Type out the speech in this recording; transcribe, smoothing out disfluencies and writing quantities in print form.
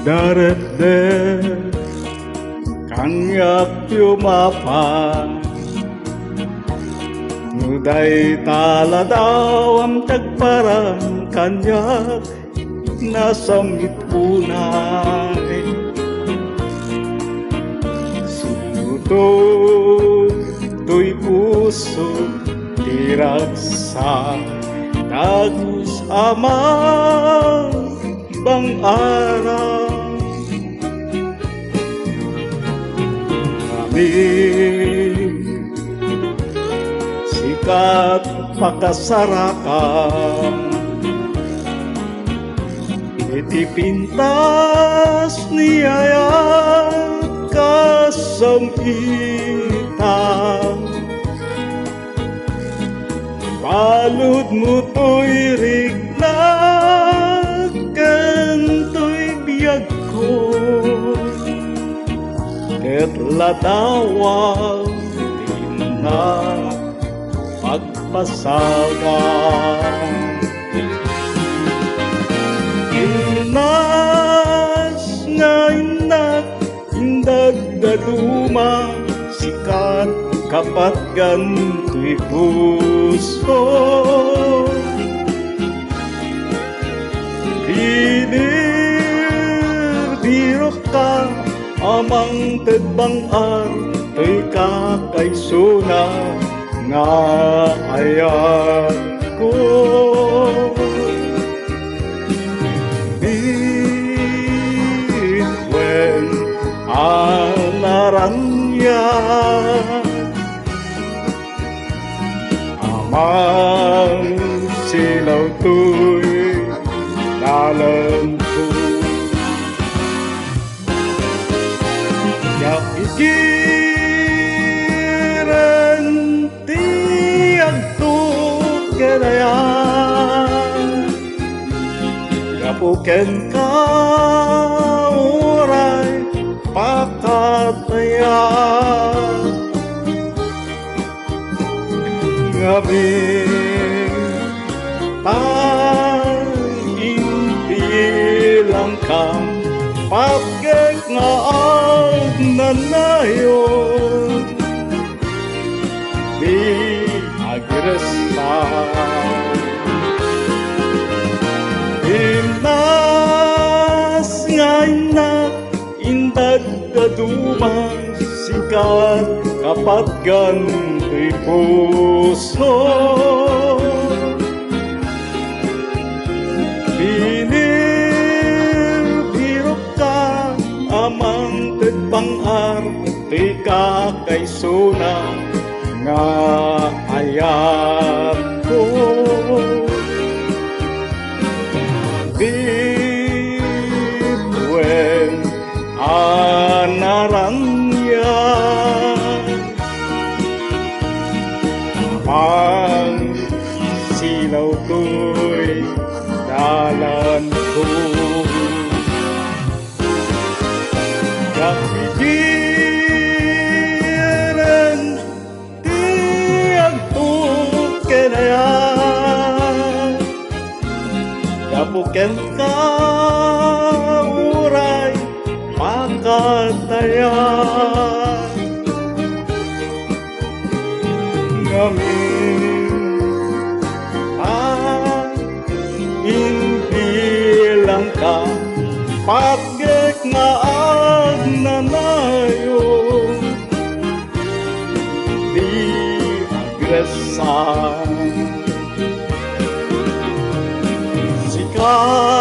Daret-det kangyak yumapan Nuday tala daw ang tagparang kanyak nasamit unay Sinutod to'y puso tiraksa Tagus amang bang araw Sikat pakasarakan Itipintas niyayat kasampitan Balud mo to'y riglag Kanto'y biyag ko Ket ladawang di na pagpasagan Inas nga inak indag daduma Sikat kapat ganto'y puso Binir-biro ka amang tedbangar to'y kakaysuna nga ayat ko Bitwen anaranya amang silaw to'y dalam ko Yakikiran tiyag to kanayan Kapuken ka uray pakatayan Ngabing tag-impilang kang Pagkek nga agnanayon Di agresan Inas nga inak Indag dadumang sikat Kapat ganto'y puso Amang tedbangar to'y kakaysuna nga ayat ko Bitwen anaranya Amang silaw to'y dalan ko Kapikiran tiyag to kanayan Kapuken ka uray pakatayan Ngamin impilang ka Pagkek nga agnanayon Di agresan Sikat